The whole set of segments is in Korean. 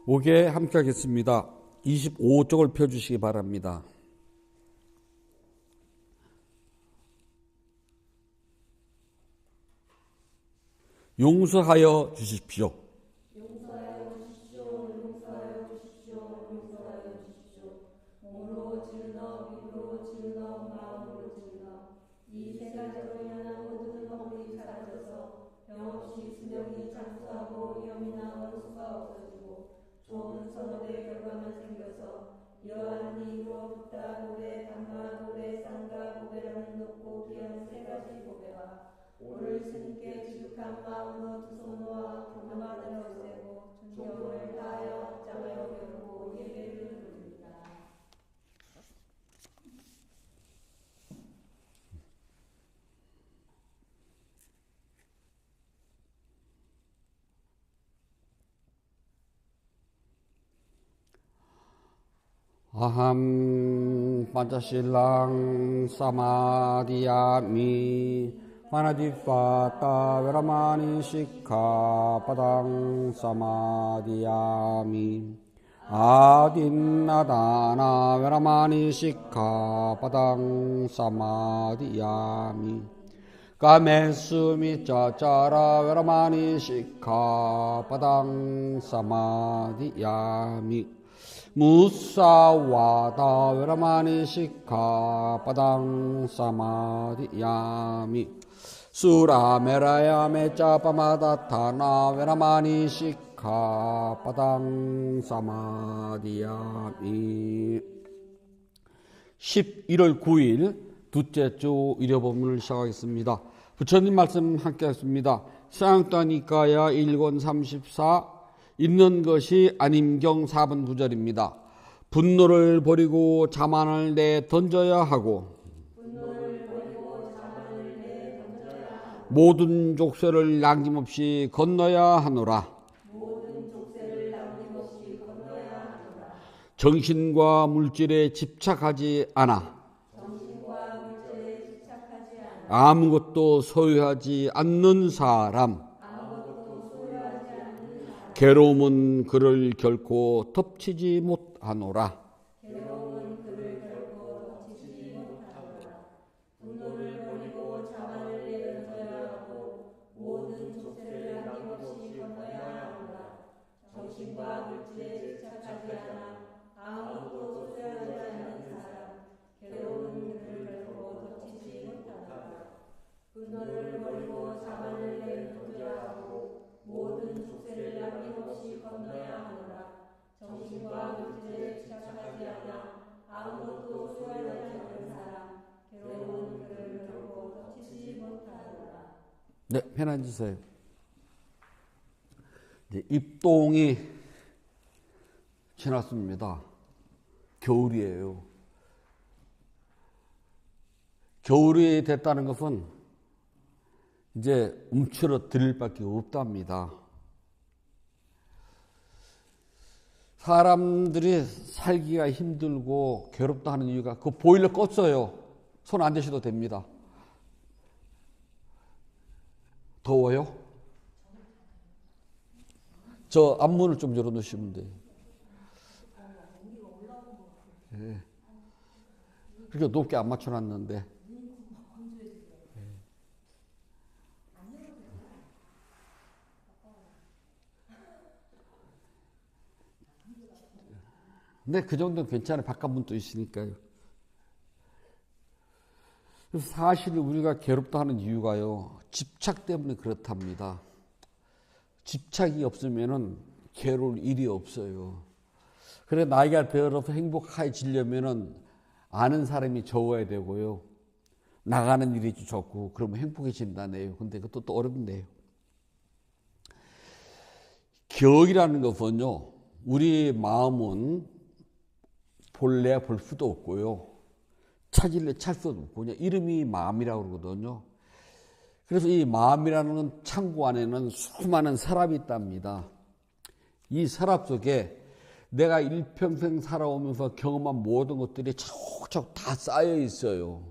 5개 함께 하겠습니다. 25쪽을 펴주시기 바랍니다. 용서하여 주십시오. 용서하여 주십시오. 용서하여 주십시오. 용서하여 주십시오. 몸으로 질러, 입으로 질러, 마음으로 질러. 이 세 가지로 인한 모든 허물이 사라져서 병없이 수명이 장수하고 위험이나 원수가 없어지고 좋은 선업의 결과만 생겨서 이러한 이유로부터 고배, 단마, 고배, 쌍가, 고배라는 높고 귀한 세 가지 고배와 오늘 스님께 지극한 마음으로 두 손 놓아 불만을 없애고 존경을 다하여 합장하여 배우고 예배를 드립니다. 아함 판자실랑 사마디야미 파나디파타 베라마니 시카파당 사마디야미 아딘나다나 베라마니 시카파당 사마디야미 까메수미 짜짜라 베라마니 시카파당 사마디야미 무사와다 베라마니 시카파당 사마디야미 수라메라야메 짜파마다타나 베라마니 시카파당 사마디야미. 11월 9일 둘째 주 일요법문을 시작하겠습니다. 부처님 말씀 함께 하겠습니다. 서양떠니까야 1권 34 있는 것이 아님경 4번 9절입니다. 분노를 버리고 자만을 내 던져야 하고 모든 족쇄를 남김없이 건너야 하노라. 정신과 물질에 집착하지 않아 아무것도 소유하지 않는 사람, 괴로움은 그를 결코 덮치지 못하노라. 분노를 버리고 자만을 내던져야 하고 모든 족쇄를 남김없이 건너야 하노라. 정신과 물질에 집착하지 않아 아무것도 소유하지 않는 사람, 괴로움은 그를 결코 덮치지 못하노라. 분노를 버리고 자만을 내던져야 하고 모든 족쇄를 남김없이 건너야 하노라. 정신과 물질에 집착하지 않아 아무것도 소유하지 않는 사람, 괴로움은 그를 결코 덮치지 못하노라. 네, 편한 주세요. 이제 입동이 지났습니다. 겨울이에요. 겨울이 됐다는 것은 이제 움츠러들 밖에 없답니다. 사람들이 살기가 힘들고 괴롭다 하는 이유가 그 보일러 껐어요. 손 안 대셔도 됩니다. 더워요? 저 앞문을 좀 열어놓으시면 돼요. 네. 그렇게 높게 안 맞춰놨는데. 근데 그 정도는 괜찮아요. 바깥문도 있으니까요. 그래서 사실 우리가 괴롭다 하는 이유가요, 집착 때문에 그렇답니다. 집착이 없으면은 괴로울 일이 없어요. 그래 나이가 들어서 행복해지려면은 아는 사람이 적어야 되고요, 나가는 일이 좋고 그러면 행복해진다네요. 근데 그것도 또 어렵네요. 격이라는 것은요, 우리 마음은 볼래야 볼 수도 없고요, 찾을래 찾을 수도 없고, 그냥 이름이 마음이라고 그러거든요. 그래서 이 마음이라는 창고 안에는 수많은 서랍이 있답니다. 이 서랍 속에 내가 일평생 살아오면서 경험한 모든 것들이 차곡차곡 다 쌓여 있어요.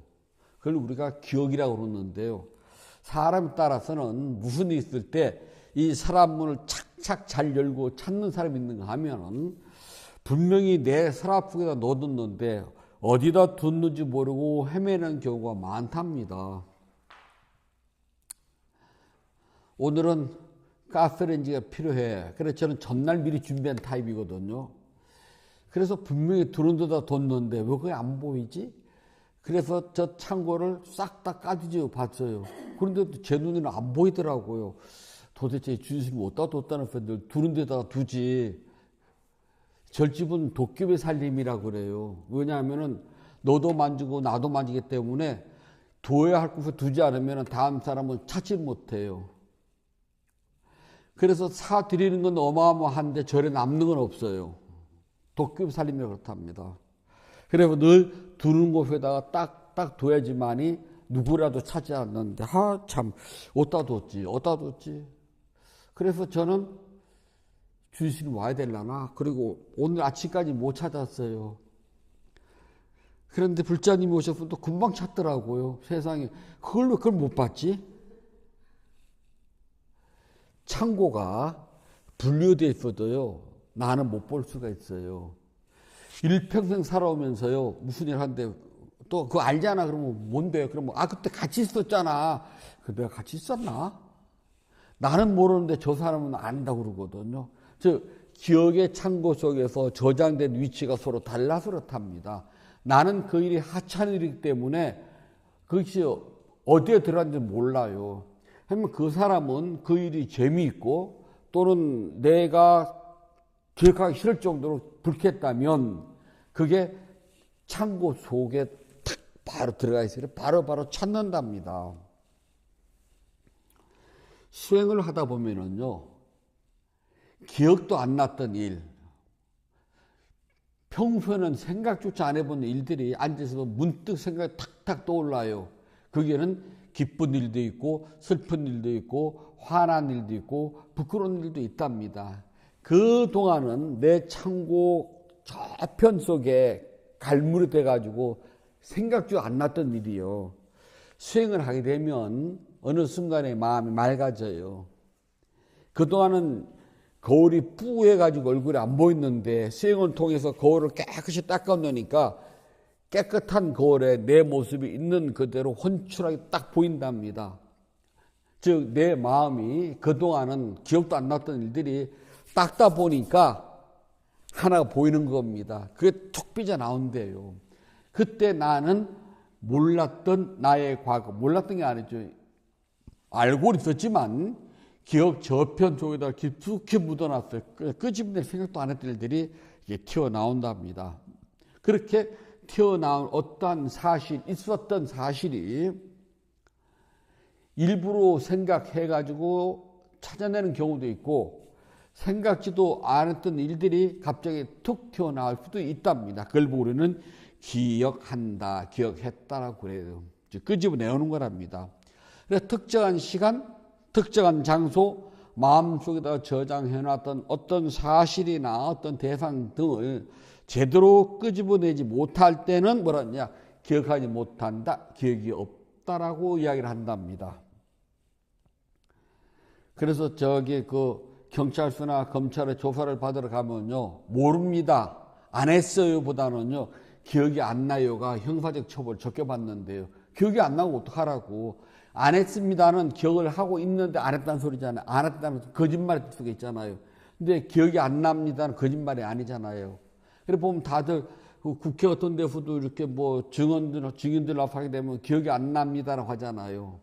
그걸 우리가 기억이라고 그러는데요, 사람에 따라서는 무슨 일이 있을 때 이 서랍문을 착 착착 잘 열고 찾는 사람이 있는가 하면은 분명히 내 서랍 속에다 넣어뒀는데 어디다 뒀는지 모르고 헤매는 경우가 많답니다. 오늘은 가스레인지가 필요해. 그래서 저는 전날 미리 준비한 타입이거든요. 그래서 분명히 두는 데다 뒀는데 왜 그게 안 보이지? 그래서 저 창고를 싹 다 까뒤져 봤어요. 그런데 제 눈에는 안 보이더라고요. 도대체 주님이 어디다 뒀다는 팬들 두는 데다가 두지. 절집은 도깨비 살림이라고 그래요. 왜냐하면은 너도 만지고 나도 만지기 때문에 둬야 할 곳에 두지 않으면 다음 사람은 찾지 못해요. 그래서 사 드리는 건 어마어마한데 절에 남는 건 없어요. 도깨비 살림이라고 그렇답니다. 그래서 늘 두는 곳에다가 딱 둬야지만이 누구라도 찾지 않는데 참 어디다 뒀지. 그래서 저는 주신 와야 되려나? 그리고 오늘 아침까지 못 찾았어요. 그런데 불자님이 오셔서 또 금방 찾더라고요. 세상에 그걸 못 봤지? 창고가 분류되어 있어도요. 나는 못 볼 수가 있어요. 일평생 살아오면서요. 무슨 일 하는데 또 그거 알잖아. 그러면 뭔데? 그러면 그때 같이 있었잖아. 내가 같이 있었나? 나는 모르는데 저 사람은 안다고 그러거든요. 즉 기억의 창고 속에서 저장된 위치가 서로 달라서 그렇답니다. 나는 그 일이 하찮은 일이기 때문에 그것이 어디에 들어갔는지 몰라요. 하면 그 사람은 그 일이 재미있고 또는 내가 기억하기 싫을 정도로 불쾌했다면 그게 창고 속에 탁 바로 들어가 있어요. 바로 찾는답니다. 수행을 하다 보면은요, 기억도 안 났던 일, 평소에는 생각조차 안 해본 일들이 앉아서 문득 생각이 탁탁 떠올라요. 거기에는 기쁜 일도 있고 슬픈 일도 있고 화난 일도 있고 부끄러운 일도 있답니다. 그동안은 내 창고 저편 속에 갈무리 돼가지고 생각조차 안 났던 일이요. 수행을 하게 되면 어느 순간에 마음이 맑아져요. 그동안은 거울이 뿌해가지고 얼굴이 안 보였는데 수행을 통해서 거울을 깨끗이 닦아놓으니까 깨끗한 거울에 내 모습이 있는 그대로 혼출하게 딱 보인답니다. 즉 내 마음이 그동안은 기억도 안 났던 일들이 닦다 보니까 하나가 보이는 겁니다. 그게 툭 삐져나온대요. 그때 나는 몰랐던 나의 과거, 몰랐던 게 아니죠. 알고 있었지만 기억 저편 쪽에다 깊숙이 묻어놨어요. 끄집어낼 생각도 안 했던 일들이 이게 튀어나온답니다. 그렇게 튀어나온 어떠한 사실, 있었던 사실이 일부러 생각해가지고 찾아내는 경우도 있고 생각지도 않았던 일들이 갑자기 툭 튀어나올 수도 있답니다. 그걸 보고 우리는 기억한다, 기억했다라고 그래요. 끄집어내오는 거랍니다. 그래서 특정한 시간, 특정한 장소, 마음속에다 저장해놨던 어떤 사실이나 어떤 대상 등을 제대로 끄집어내지 못할 때는 뭐라냐? 기억하지 못한다, 기억이 없다라고 이야기를 한답니다. 그래서 그 경찰서나 검찰에 조사를 받으러 가면요, 모릅니다, 안 했어요 보다는요, 기억이 안 나요가 형사적 처벌 적게 받는데요. 기억이 안 나고 어떡하라고. 안 했습니다는 기억을 하고 있는데 안 했다는 소리잖아요. 안 했다는 거짓말일 수가 있잖아요. 근데 기억이 안 납니다는 거짓말이 아니잖아요. 그래 보면 다들 국회 어떤 데서도 이렇게 뭐 증인들 앞하게 되면 기억이 안 납니다라고 하잖아요.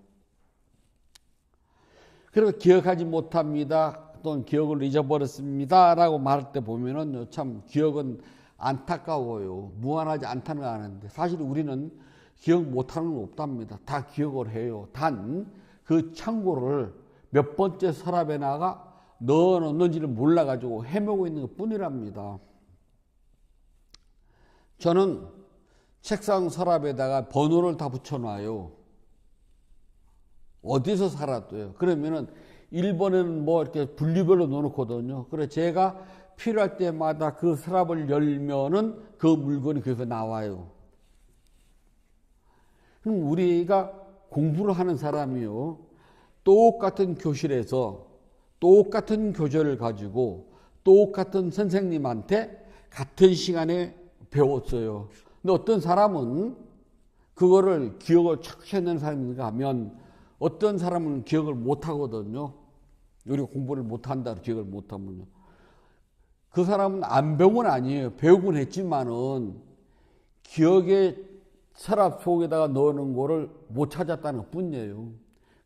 그리고 기억하지 못합니다, 또는 기억을 잊어버렸습니다라고 말할 때 보면은 참 기억은 안타까워요. 무한하지 않다는 거 아는데 사실 우리는 기억 못하는 건 없답니다. 다 기억을 해요. 단 그 창고를 몇 번째 서랍에 나가 넣어놓는지를 몰라가지고 헤매고 있는 것 뿐이랍니다. 저는 책상 서랍에다가 번호를 다 붙여놔요. 어디서 살아도요. 그러면은 1번에는 뭐 이렇게 분류별로 넣어놓거든요. 그래서 제가 필요할 때마다 그 서랍을 열면은 그 물건이 거기서 나와요. 그럼 우리가 공부를 하는 사람이요, 똑같은 교실에서 똑같은 교재를 가지고 똑같은 선생님한테 같은 시간에 배웠어요. 근데 어떤 사람은 그거를 기억을 착 해내는 사람인가 하면 어떤 사람은 기억을 못 하거든요. 우리가 공부를 못 한다, 기억을 못 하면요. 그 사람은 안 배운 건 아니에요. 배우긴 했지만은 기억의 서랍 속에다가 넣는 거를 못 찾았다는 것 뿐이에요.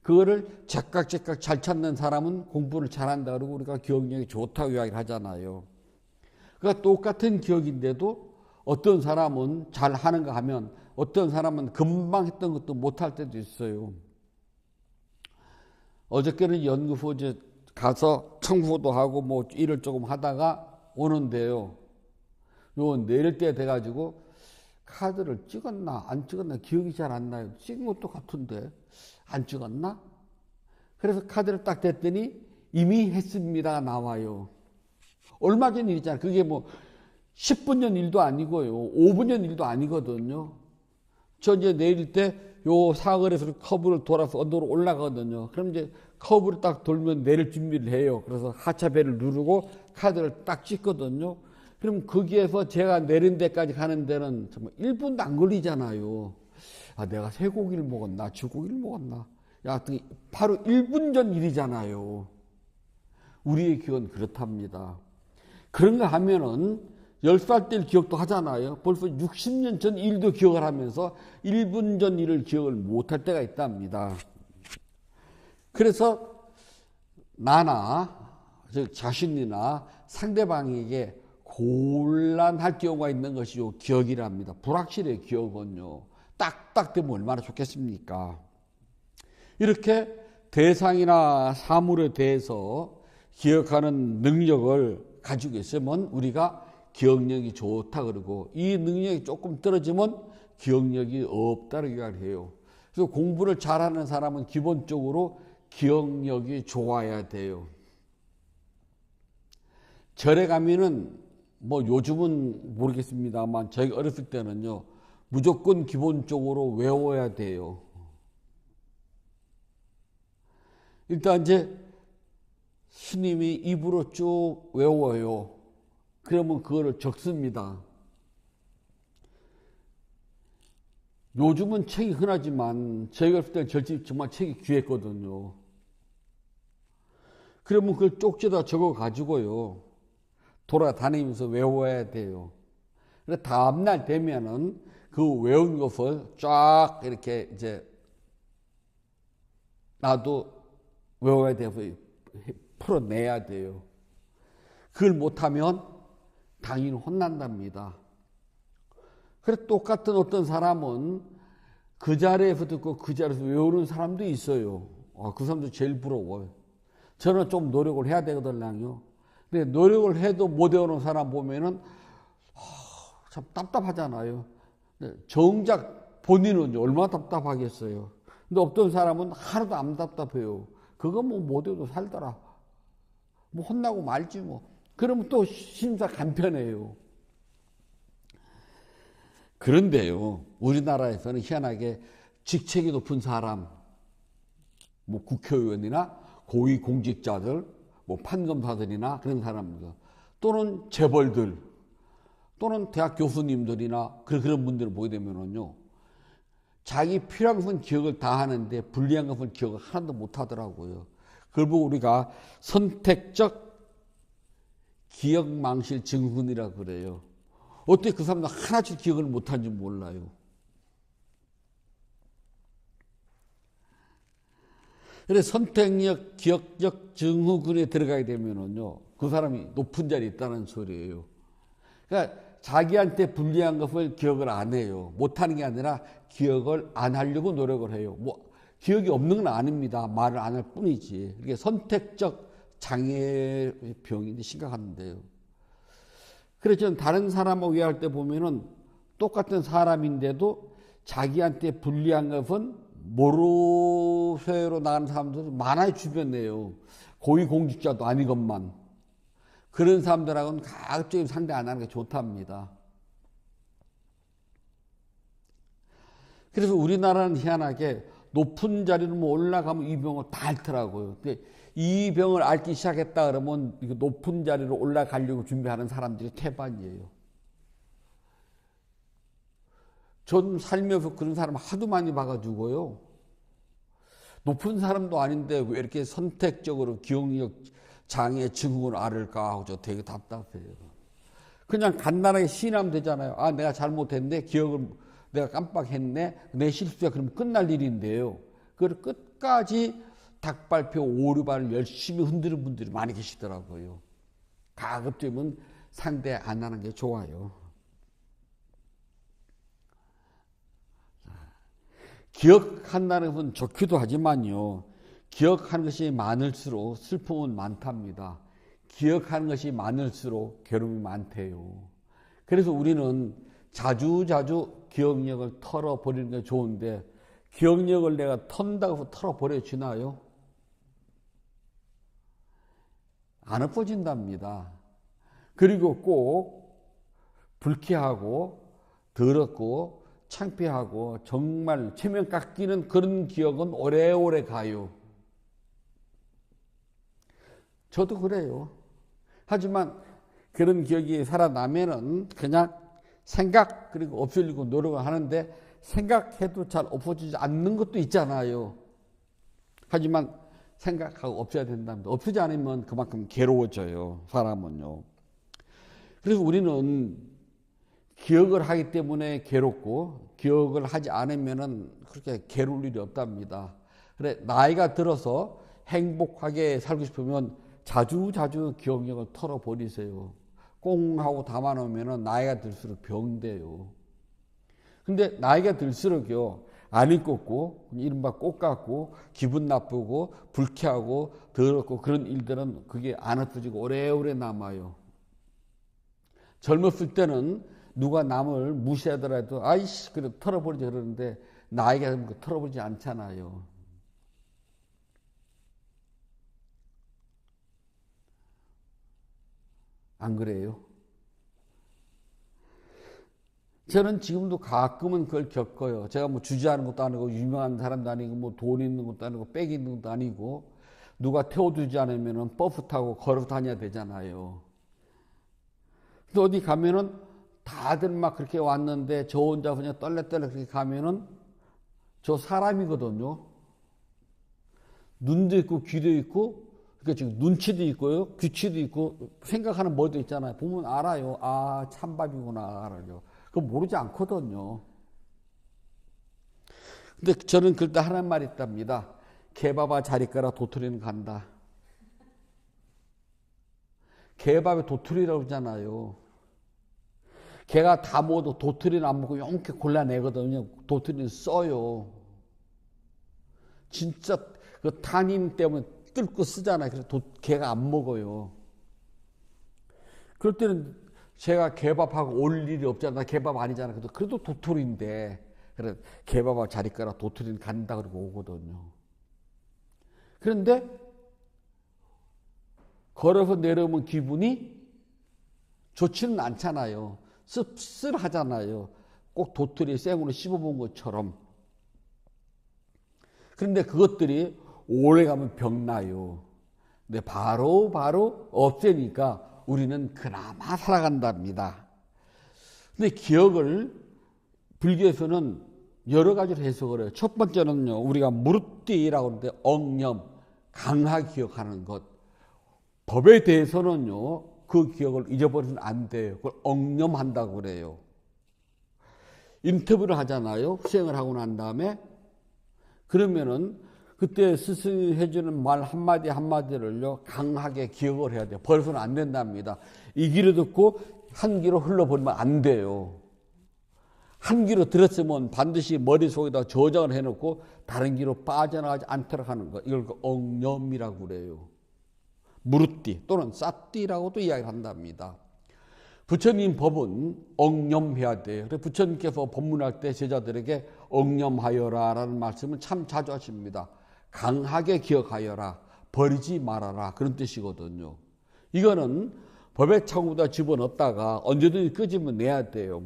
그거를 제깍 잘 찾는 사람은 공부를 잘한다 그러고 우리가 기억력이 좋다고 이야기를 하잖아요. 그러니까 똑같은 기억인데도 어떤 사람은 잘 하는가 하면 어떤 사람은 금방 했던 것도 못할 때도 있어요. 어저께는 연구소 이제 가서 청소도 하고 뭐 일을 조금 하다가 오는데요. 요 내릴 때 돼가지고 카드를 찍었나 안 찍었나 기억이 잘 안 나요. 찍은 것도 같은데 안 찍었나? 그래서 카드를 딱 댔더니 이미 했습니다 나와요. 얼마 전 일이잖아요. 그게 뭐 10분 전 일도 아니고요. 5분 전 일도 아니거든요. 저 이제 내릴 때 요 사거리에서 커브를 돌아서 언덕으로 올라가거든요. 그럼 이제 커브를 딱 돌면 내릴 준비를 해요. 그래서 하차벨을 누르고 카드를 딱 찍거든요. 그럼 거기에서 제가 내린 데까지 가는 데는 정말 1분도 안 걸리잖아요. 아, 내가 쇠고기를 먹었나, 쥐고기를 먹었나. 야, 바로 1분 전 일이잖아요. 우리의 기억은 그렇답니다. 그런가 하면은 10살 때 기억도 하잖아요. 벌써 60년 전 일도 기억을 하면서 1분 전 일을 기억을 못할 때가 있답니다. 그래서 나나 즉 자신이나 상대방에게 곤란할 경우가 있는 것이 요 기억이랍니다. 불확실해 기억은요. 딱딱 되면 얼마나 좋겠습니까? 이렇게 대상이나 사물에 대해서 기억하는 능력을 가지고 있으면 우리가 기억력이 좋다 그러고 이 능력이 조금 떨어지면 기억력이 없다고 이야기해요. 그래서 공부를 잘하는 사람은 기본적으로 기억력이 좋아야 돼요. 절에 가면은 뭐 요즘은 모르겠습니다만 저희 어렸을 때는요 무조건 기본적으로 외워야 돼요. 일단 이제 스님이 입으로 쭉 외워요. 그러면 그거를 적습니다. 요즘은 책이 흔하지만 저희가 어렸을 때 절집 정말 책이 귀했거든요. 그러면 그걸 쪽지에다 적어 가지고요 돌아다니면서 외워야 돼요. 그래서 다음날 되면은 그 외운 것을 쫙 이렇게 이제 나도 외워야 돼서 풀어내야 돼요. 그걸 못하면 당연히 혼난답니다. 그래서 똑같은 어떤 사람은 그 자리에서 듣고 그 자리에서 외우는 사람도 있어요. 그 사람도 제일 부러워요. 저는 좀 노력을 해야 되거든요. 근데 노력을 해도 못 외우는 사람 보면은 참 답답하잖아요. 정작 본인은 얼마나 답답하겠어요. 근데 어떤 사람은 하나도 안 답답해요. 그거 뭐 못 외워도 살더라. 뭐 혼나고 말지 뭐. 그러면 또 심사 간편해요. 그런데요, 우리나라에서는 희한하게 직책이 높은 사람, 뭐 국회의원이나 고위공직자들, 뭐 판검사들이나 그런 사람들, 또는 재벌들, 또는 대학 교수님들이나 그런 분들을 보게 되면은요, 자기 필요한 것은 기억을 다 하는데 불리한 것은 기억을 하나도 못 하더라고요. 그걸 보고 우리가 선택적 기억망실 증후군이라고 그래요. 어떻게 그 사람들 하나씩 기억을 못하는지 몰라요. 그래서 선택력, 기억력 증후군에 들어가게 되면은요, 그 사람이 높은 자리에 있다는 소리예요. 그러니까 자기한테 불리한 것을 기억을 안 해요. 못하는 게 아니라 기억을 안 하려고 노력을 해요. 뭐 기억이 없는 건 아닙니다. 말을 안 할 뿐이지. 이게 선택적 장애병인데 심각한데요. 그래서 저는 다른 사람하고 이야기할 때 보면은 똑같은 사람인데도 자기한테 불리한 것은 모르쇠로 나가는 사람들도 많아요, 주변에요. 고위공직자도 아니건만. 그런 사람들하고는 가급적이면 상대 안 하는 게 좋답니다. 그래서 우리나라는 희한하게 높은 자리로 뭐 올라가면 이 병을 다 앓더라고요. 근데 이 병을 앓기 시작했다 그러면 이거 높은 자리로 올라가려고 준비하는 사람들이 태반이에요. 전 살면서 그런 사람 하도 많이 봐가지고요. 높은 사람도 아닌데 왜 이렇게 선택적으로 기억력 장애 증후군을 앓을까 하고 저 되게 답답해요. 그냥 간단하게 시인하면 되잖아요. 아, 내가 잘못했네. 기억을 내가 깜빡했네. 내 실수야. 그러면 끝날 일인데요. 그걸 끝까지 닭발표 오류발을 열심히 흔드는 분들이 많이 계시더라고요. 가급적이면 상대 안 하는 게 좋아요. 기억한다는 것은 좋기도 하지만요. 기억하는 것이 많을수록 슬픔은 많답니다. 기억하는 것이 많을수록 괴로움이 많대요. 그래서 우리는 자주자주 기억력을 털어버리는 게 좋은데 기억력을 내가 턴다고 털어버려지나요? 안 엎어진답니다. 그리고 꼭 불쾌하고 더럽고 창피하고 정말 체면 깎이는 그런 기억은 오래오래 가요. 저도 그래요. 하지만 그런 기억이 살아나면은 그냥 생각 그리고 없애려고 노력을 하는데 생각해도 잘 없어지지 않는 것도 있잖아요. 하지만 생각하고 없애야 된답니다. 없애지 않으면 그만큼 괴로워져요. 사람은요. 그래서 우리는 기억을 하기 때문에 괴롭고 기억을 하지 않으면은 그렇게 괴로울 일이 없답니다. 그래 나이가 들어서 행복하게 살고 싶으면 자주자주 기억력을 털어버리세요. 꽁 하고 담아놓으면 나이가 들수록 병돼요. 근데 나이가 들수록요, 안 읽고, 이른바 꽃 같고, 기분 나쁘고, 불쾌하고, 더럽고, 그런 일들은 그게 안 없어지고 오래오래 남아요. 젊었을 때는 누가 남을 무시하더라도, 아이씨, 그래, 털어버리자 그러는데, 나이가 들면 털어버리지 않잖아요. 안 그래요? 저는 지금도 가끔은 그걸 겪어요. 제가 뭐 주지하는 것도 아니고 유명한 사람도 아니고 뭐 돈 있는 것도 아니고 빽 있는 것도 아니고 누가 태워주지 않으면 버스 타고 걸어 다녀야 되잖아요. 근데 어디 가면은 다들 막 그렇게 왔는데 저 혼자 그냥 떨레떨레 그렇게 가면은 저 사람이거든요. 눈도 있고 귀도 있고 그러니까 지금 눈치도 있고요. 귀치도 있고 생각하는 머리도 있잖아요. 보면 알아요. 아, 찬밥이구나 알아요. 그거 모르지 않거든요. 근데 저는 그때 하는 말이 있답니다. 개밥아 자리가라 도토리는 간다. 개밥에 도토리라고 그러잖아요. 개가 다 먹어도 도토리는 안 먹고 용케 골라내거든요. 도토리는 써요. 진짜 그 탄닌 때문에 뜯고 쓰잖아요. 그래서 개가 안 먹어요. 그럴 때는 제가 개밥하고 올 일이 없잖아. 개밥 아니잖아. 그래도 도토리인데. 그래, 개밥하고 자리가라 도토리는 간다 그러고 오거든요. 그런데 걸어서 내려오면 기분이 좋지는 않잖아요. 씁쓸하잖아요. 꼭 도토리 생으로 씹어본 것처럼. 그런데 그것들이 오래 가면 병나요. 근데 바로 없애니까 우리는 그나마 살아간답니다. 근데 기억을 불교에서는 여러 가지로 해석을 해요. 첫 번째는요, 우리가 무르띠라고 하는데 억념, 강하게 기억하는 것. 법에 대해서는요, 그 기억을 잊어버리면 안 돼요. 그걸 억념한다고 그래요. 인터뷰를 하잖아요. 수행을 하고 난 다음에. 그러면은 그때 스승이 해주는 말 한마디 한마디를요, 강하게 기억을 해야 돼요. 버려서는 안 된답니다. 이 귀로 듣고 한 귀로 흘러버리면 안 돼요. 한 귀로 들었으면 반드시 머릿속에다 저장을 해놓고 다른 귀로 빠져나가지 않도록 하는 거. 이걸 억념이라고 그래요. 무르띠 또는 싸띠라고도 이야기를 한답니다. 부처님 법은 억념해야 돼요. 그래서 부처님께서 법문할 때 제자들에게 억념하여라 라는 말씀을 참 자주 하십니다. 강하게 기억하여라. 버리지 말아라. 그런 뜻이거든요. 이거는 법의 창고에다 집어넣었다가 언제든지 끄집어 내야 돼요.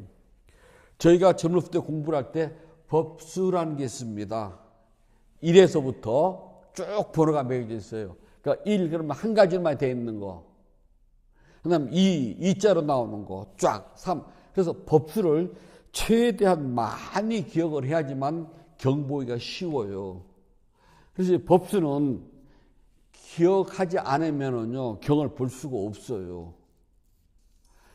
저희가 젊었을 때 공부를 할 때 법수라는 게 있습니다. 1에서부터 쭉 번호가 매겨져 있어요. 그러니까 1 그러면 한 가지만 돼 있는 거. 그다음 2, 2자로 나오는 거 쫙 3. 그래서 법수를 최대한 많이 기억을 해야지만 경보기가 쉬워요. 그래서 법수는 기억하지 않으면은요 경을 볼 수가 없어요.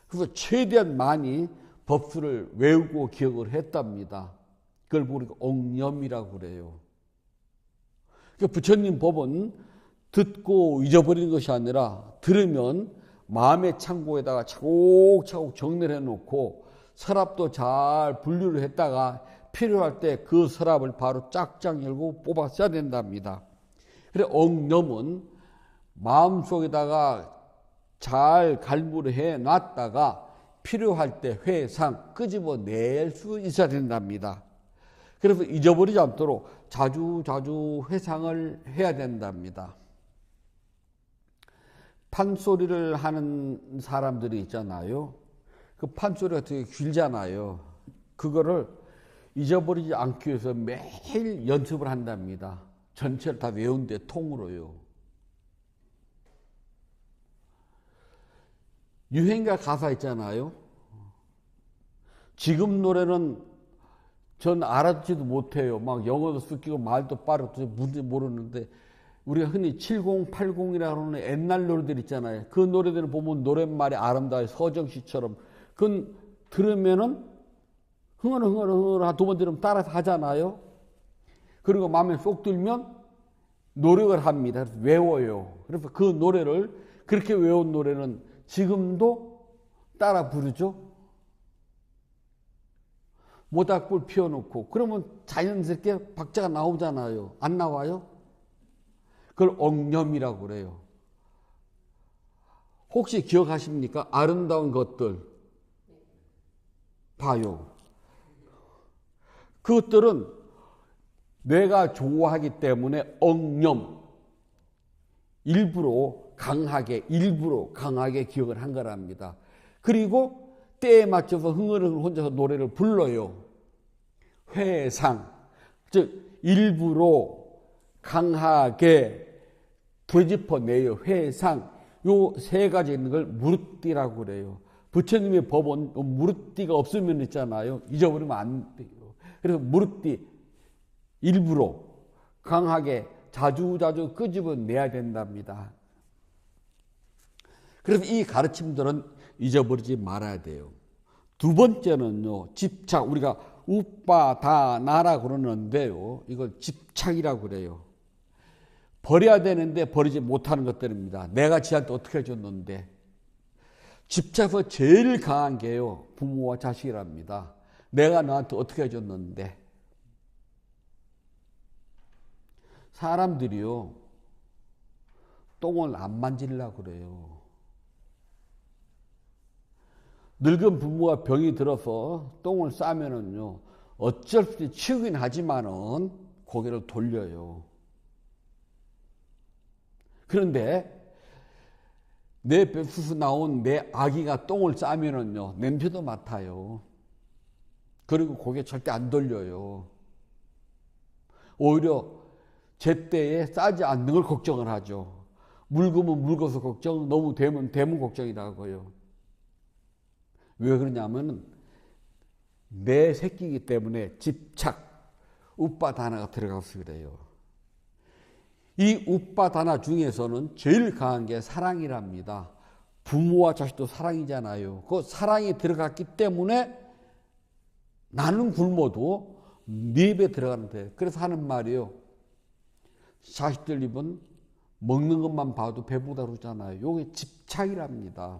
그래서 최대한 많이 법수를 외우고 기억을 했답니다. 그걸 우리가 옥념이라고 그래요. 그러니까 부처님 법은 듣고 잊어버리는 것이 아니라 들으면 마음의 창고에다가 차곡차곡 정리를 해놓고 서랍도 잘 분류를 했다가 필요할 때 그 서랍을 바로 짝짝 열고 뽑아 써야 된답니다. 그래 옥념은 마음속에다가 잘 갈무를 해 놨다가 필요할 때 회상 끄집어낼 수 있어야 된답니다. 그래서 잊어버리지 않도록 자주 회상을 해야 된답니다. 판소리를 하는 사람들이 있잖아요. 그 판소리가 되게 길잖아요. 그거를 잊어버리지 않기 위해서 매일 연습을 한답니다. 전체를 다 외운데 통으로요. 유행가 가사 있잖아요. 지금 노래는 전 알아듣지도 못해요. 막 영어도 섞이고 말도 빠르고 뭔지 모르는데 우리가 흔히 70, 80이라고 하는 옛날 노래들 있잖아요. 그 노래들을 보면 노랫말이 아름다워요. 서정시처럼. 그건 들으면은 흥얼흥얼 두 번 들으면 따라서 하잖아요. 그리고 마음에 쏙 들면 노력을 합니다. 그래서 외워요. 그래서 그 노래를 그렇게 외운 노래는 지금도 따라 부르죠. 모닥불 피워놓고 그러면 자연스럽게 박자가 나오잖아요. 안 나와요? 그걸 옥념이라고 그래요. 혹시 기억하십니까? 아름다운 것들 봐요. 그것들은 뇌가 좋아하기 때문에 옥념 일부러 강하게 기억을 한 거랍니다. 그리고 때에 맞춰서 흥얼흥얼 혼자서 노래를 불러요. 회상, 즉 일부러 강하게 되짚어내요. 회상, 요 세 가지 있는 걸 무르띠라고 그래요. 부처님의 법은 무르띠가 없으면 있잖아요. 잊어버리면 안 돼요. 그래서 무르띠 일부러 강하게 자주 끄집어내야 된답니다. 그래서 이 가르침들은 잊어버리지 말아야 돼요. 두 번째는요, 집착. 우리가 우빠다나라고 그러는데요. 이걸 집착이라고 그래요. 버려야 되는데 버리지 못하는 것들입니다. 내가 지한테 어떻게 해줬는데. 집착에서 제일 강한 게요, 부모와 자식이랍니다. 내가 너한테 어떻게 해줬는데. 사람들이요, 똥을 안 만지려고 그래요. 늙은 부모가 병이 들어서 똥을 싸면은요, 어쩔 수 없이 치우긴 하지만은 고개를 돌려요. 그런데 내 뱃에서 나온 내 아기가 똥을 싸면은요, 냄새도 맡아요. 그리고 고개 절대 안 돌려요. 오히려 제때에 싸지 않는 걸 걱정을 하죠. 묽으면 묽어서 걱정, 너무 되면 걱정이라고요. 왜 그러냐면 내 새끼이기 때문에 집착, 우빠다나가 들어가서 그래요. 이 우빠다나 중에서는 제일 강한 게 사랑이랍니다. 부모와 자식도 사랑이잖아요. 그 사랑이 들어갔기 때문에 나는 굶어도 네 입에 들어가는데, 그래서 하는 말이요, 자식들 입은 먹는 것만 봐도 배부르다 그러잖아요. 요게 집착이랍니다.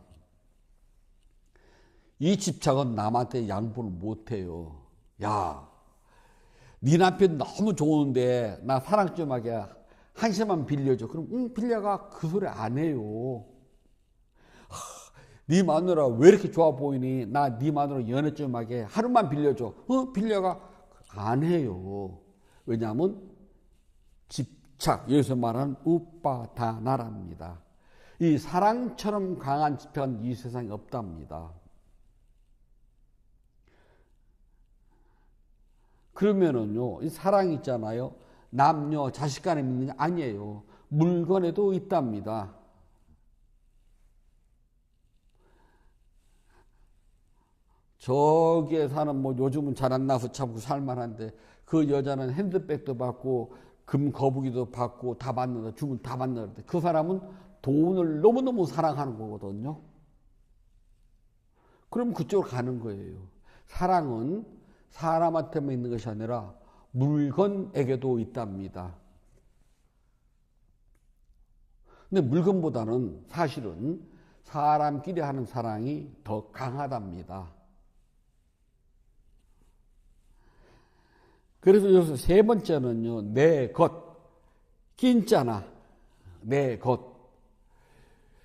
이 집착은 남한테 양보를 못해요. 야, 네 남편 너무 좋은데 나 사랑 좀 하게 한 시만 빌려줘. 그럼 빌려가. 그 소리 안 해요. 네 마누라 왜 이렇게 좋아 보이니? 나 네 마누라 연애 좀 하게 하루만 빌려줘. 빌려가. 안 해요. 왜냐하면 집착, 여기서 말하는 우빠다나랍니다. 이 사랑처럼 강한 집착은 이 세상에 없답니다. 그러면은요, 이 사랑 있잖아요. 남녀, 자식 간에 믿느냐? 아니에요. 물건에도 있답니다. 저기에 사는 뭐 요즘은 잘 안 나서 참고 살만한데 그 여자는 핸드백도 받고 금 거북이도 받고 다 받는다. 주문 다 받는다. 그 사람은 돈을 너무너무 사랑하는 거거든요. 그럼 그쪽으로 가는 거예요. 사랑은 사람한테만 있는 것이 아니라 물건에게도 있답니다. 근데 물건보다는 사실은 사람끼리 하는 사랑이 더 강하답니다. 그래서 여기서 세 번째는요, 내 것, 낀자나, 내 것.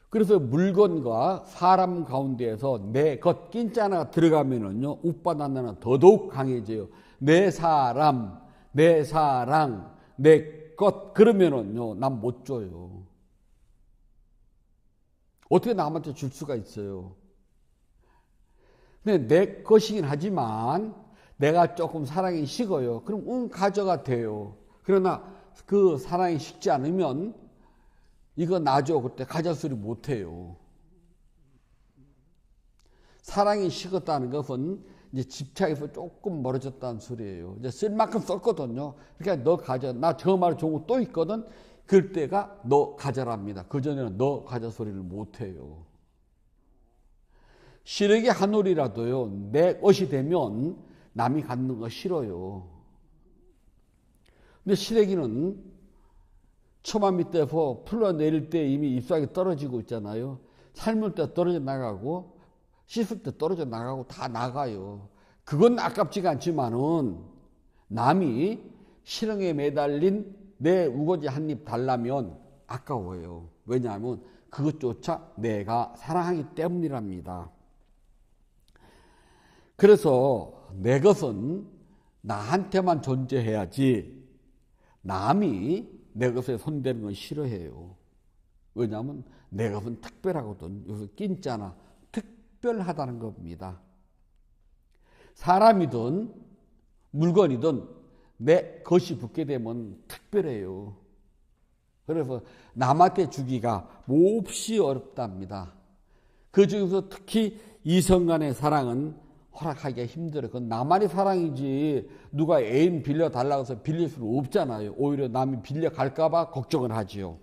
그래서 물건과 사람 가운데에서 내 것, 낀자나가 들어가면은요, 우빠나나는 더더욱 강해져요. 내 사람, 내 사랑, 내 것, 그러면은요, 난 못 줘요. 어떻게 남한테 줄 수가 있어요? 근데 내 것이긴 하지만, 내가 조금 사랑이 식어요. 그럼 가져가 돼요. 그러나 그 사랑이 식지 않으면 이거 놔줘. 그때 가져 소리 못해요. 사랑이 식었다는 것은 이제 집착에서 조금 멀어졌다는 소리예요. 이제 쓸 만큼 썼거든요. 그러니까 너 가져. 나 저 말 좋은 거 또 있거든. 그럴 때가 너 가져랍니다. 그전에는 너 가져 소리를 못해요. 시래기 한 올이라도요. 내 것이 되면 남이 갖는 거 싫어요. 근데 시래기는 처마 밑에서 풀러내릴 때 이미 잎사귀 떨어지고 있잖아요. 삶을 때 떨어져 나가고 씻을 때 떨어져 나가고 다 나가요. 그건 아깝지가 않지만은 남이 실형에 매달린 내 우거지 한 입 달라면 아까워요. 왜냐하면 그것조차 내가 사랑하기 때문이랍니다. 그래서 내 것은 나한테만 존재해야지 남이 내 것에 손대는 건 싫어해요. 왜냐하면 내 것은 특별하거든. 여기서 낀자나 특별하다는 겁니다. 사람이든 물건이든 내 것이 붙게 되면 특별해요. 그래서 남한테 주기가 몹시 어렵답니다. 그 중에서 특히 이성 간의 사랑은 허락하기가 힘들어요. 그건 나만의 사랑이지 누가 애인 빌려달라고 해서 빌릴 수는 없잖아요. 오히려 남이 빌려갈까봐 걱정을 하지요.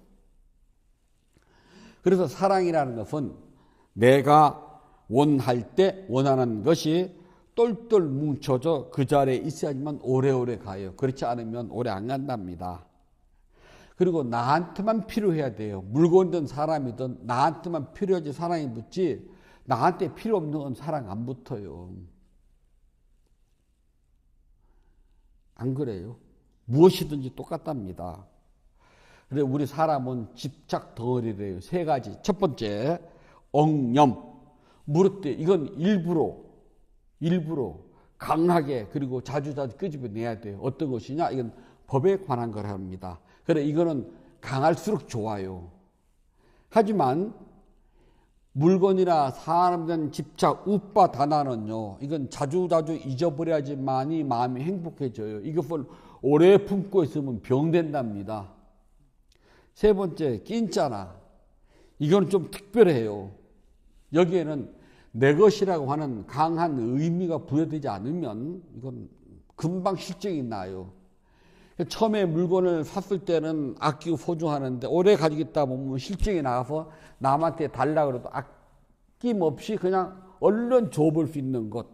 그래서 사랑이라는 것은 내가 원할 때 원하는 것이 똘똘 뭉쳐져 그 자리에 있어야지만 오래오래 가요. 그렇지 않으면 오래 안 간답니다. 그리고 나한테만 필요해야 돼요. 물건이든 사람이든 나한테만 필요하지 사랑이 붙지 나한테 필요 없는 건 사랑 안 붙어요. 안 그래요? 무엇이든지 똑같답니다. 그래서 우리 사람은 집착 덩어리래요. 세 가지. 첫 번째, 엉념. 무릇 때 이건 일부러 강하게 그리고 자주자주 끄집어내야 돼요. 어떤 것이냐? 이건 법에 관한 거랍니다. 그래 이거는 강할수록 좋아요. 하지만 물건이나 사람에 대한 집착, 우빠 다나는요. 이건 자주자주 잊어버려야지만이 마음이 행복해져요. 이것을 오래 품고 있으면 병된답니다. 세 번째, 낀자나. 이건 좀 특별해요. 여기에는 내 것이라고 하는 강한 의미가 부여되지 않으면 이건 금방 실증이 나요. 처음에 물건을 샀을 때는 아끼고 소중하는데 오래 가지고 있다 보면 실증이 나서 남한테 달라고 해도 아낌없이 그냥 얼른 줘볼 수 있는 것.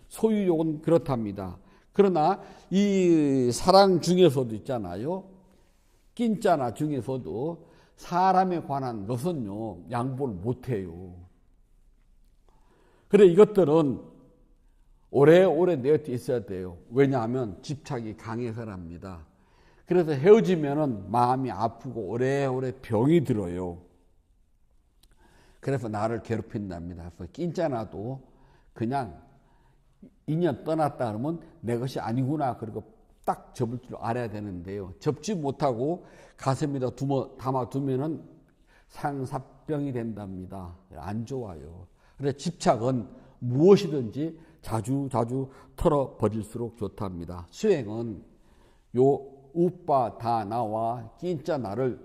소유욕은 그렇답니다. 그러나 이 사랑 중에서도 있잖아요. 낀자나 중에서도 사람에 관한 것은요. 양보를 못해요. 그래 이것들은 오래오래 내 곁에 있어야 돼요. 왜냐하면 집착이 강해서랍니다. 그래서 헤어지면은 마음이 아프고 오래오래 병이 들어요. 그래서 나를 괴롭힌답니다. 그래서 낀자나도 그냥 인연 떠났다 그러면 내 것이 아니구나 그리고 딱 접을 줄 알아야 되는데요. 접지 못하고 가슴에다 담아두면은 상사병이 된답니다. 안 좋아요. 그래서 집착은 무엇이든지 자주 털어버릴수록 좋답니다. 수행은 요 우빠다나와 낀자나를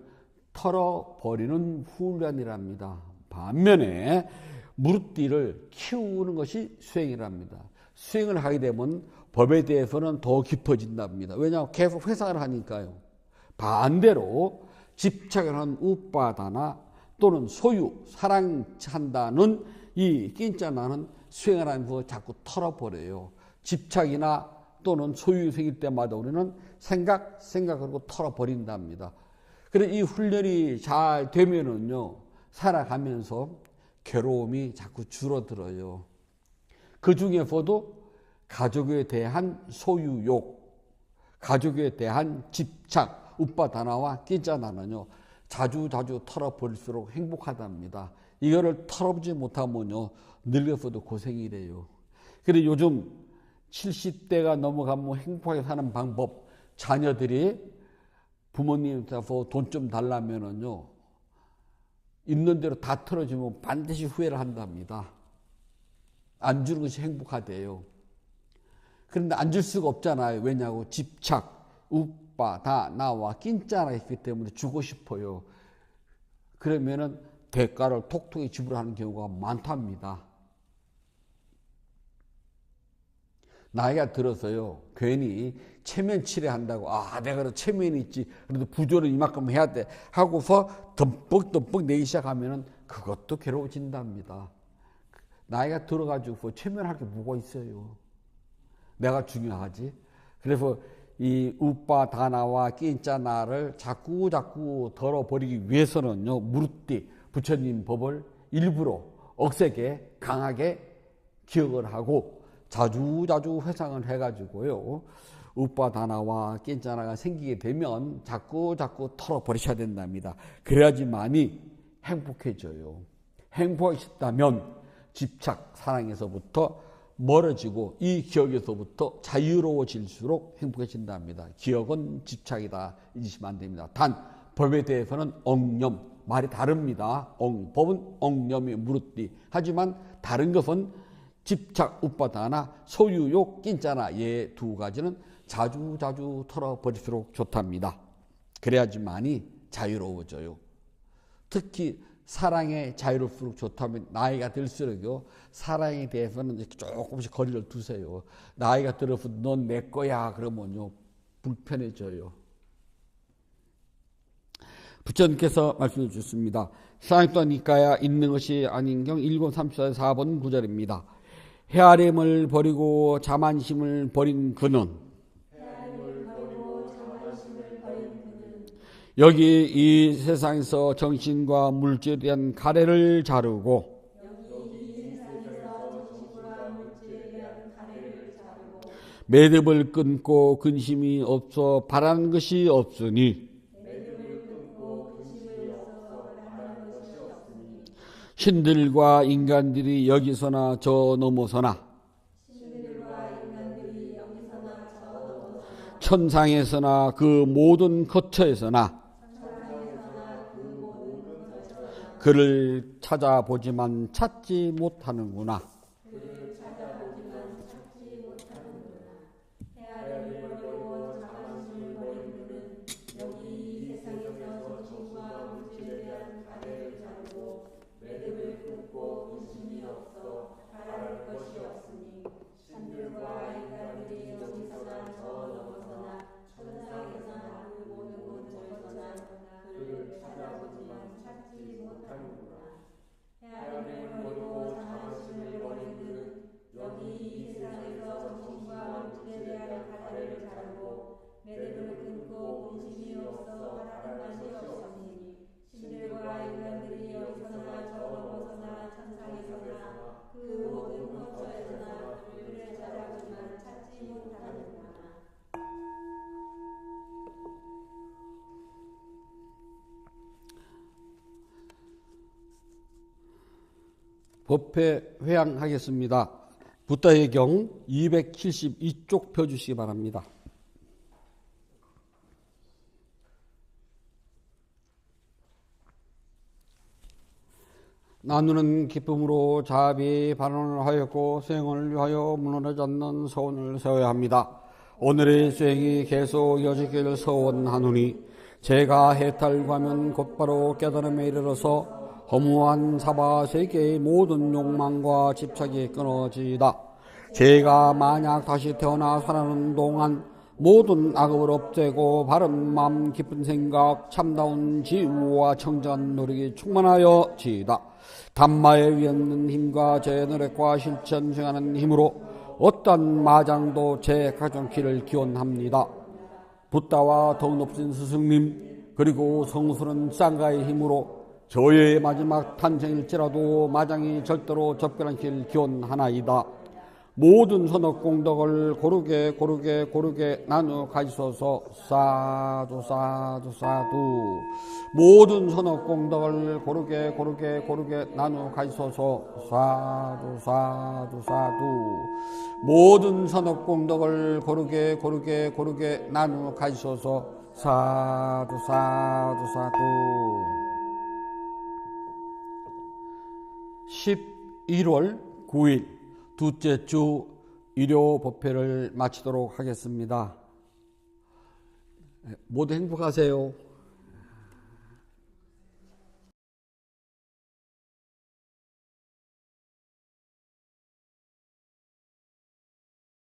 털어버리는 훈련이랍니다. 반면에 무릇띠를 키우는 것이 수행이랍니다. 수행을 하게 되면 법에 대해서는 더 깊어진답니다. 왜냐하면 계속 회상을 하니까요. 반대로 집착을 한 우빠다나 또는 소유, 사랑한다는 이 낀자나는 수행을 하면서 자꾸 털어버려요. 집착이나 또는 소유 생길 때마다 우리는 생각하고 털어버린답니다. 그래서 이 훈련이 잘 되면은요, 살아가면서 괴로움이 자꾸 줄어들어요. 그 중에서도 가족에 대한 소유욕, 가족에 대한 집착, 우빠다나와 낀자나는요, 자주 털어버릴수록 행복하답니다. 이거를 털어보지 못하면요, 늙어서도 고생이 돼요. 그래서 요즘 70대가 넘어가면 행복하게 사는 방법, 자녀들이 부모님한테서 돈 좀 달라면은요, 있는 대로 다 털어주면 반드시 후회를 한답니다. 안 주는 것이 행복하대요. 그런데 안 줄 수가 없잖아요. 왜냐고? 집착, 우빠다나와 낀자나 있기 때문에 주고 싶어요. 그러면은 대가를 톡톡히 지불하는 경우가 많답니다. 나이가 들어서요, 괜히 체면 칠해한다고, 내가 체면이 있지, 그래도 부조는 이만큼 해야 돼 하고서 덤뻑 내기 시작하면은 그것도 괴로워진답니다. 나이가 들어가지고 체면할 게 뭐가 있어요? 내가 중요하지. 그래서 이 우빠다나와 낀자나를 자꾸 덜어버리기 위해서는요, 무릇띠 부처님 법을 일부러 억세게 강하게 기억을 하고 자주 회상을 해가지고요, 우빠다나와 낀자나가 생기게 되면 자꾸 털어버리셔야 된답니다. 그래야지만이 행복해져요. 행복하기 싶다면 집착, 사랑에서부터 멀어지고 이 기억에서부터 자유로워질수록 행복해진답니다. 기억은 집착이다 잊으시면 안 됩니다. 단 법에 대해서는 엉념, 말이 다릅니다. 법은 엉념이 무릇띠. 하지만 다른 것은 집착, 우빠다나, 소유욕, 낀자나, 이 두 가지는 자주 털어버릴수록 좋답니다. 그래야지만이 자유로워져요. 특히 사랑에 자유로울수록 좋다면 나이가 들수록요, 사랑에 대해서는 조금씩 거리를 두세요. 나이가 들어서 넌 내 거야 그러면요, 불편해져요. 부처님께서 말씀해 주셨습니다. 사랑 또한 이까야 있는 것이 아닌 경 1934 4번 9절입니다. 헤아림을 버리고 자만심을 버린 그는 여기 이 세상에서 정신과 물질에 대한 가래를 자르고 매듭을 끊고 근심이 없어 바라는 것이 없으니 신들과 인간들이 여기서나 저 넘어서나 천상에서나 그 모든 거처에서나 그를 찾아보지만 찾지 못하는구나. 법회 회양하겠습니다. 붓다의 경 272쪽 펴주시기 바랍니다. 나누는 기쁨으로 자비 발언을 하였고 수행을 위하여 무너지지 않는 소원을 세워야 합니다. 오늘의 수행이 계속 이어지기를 서원하노니 제가 해탈하면 곧바로 깨달음에 이르러서 허무한 사바 세계의 모든 욕망과 집착이 끊어지다. 제가 만약 다시 태어나 살아가는 동안 모든 악업을 없애고 바른 마음, 깊은 생각, 참다운 지혜와 청정한 노력이 충만하여 지이다. 담마에 위없는 힘과 제 노력과 실천 수행하는 힘으로 어떤 마장도 제 가정길을 기원합니다. 붓다와 더욱 높으신 스승님 그리고 성스러운 쌍가의 힘으로 저의 마지막 탄생일지라도 마장이 절대로 접견한 길 기원하나이다. 모든 선업공덕을 고르게 나누어 가지소서. 사두 사두 사두. 모든 선업공덕을 고르게 나누어 가지소서. 사두 사두 사두. 모든 선업공덕을 고르게 나누어 가지소서. 사두 사두 사두. 11월 9일 둘째 주 일요 법회를 마치도록 하겠습니다. 모두 행복하세요.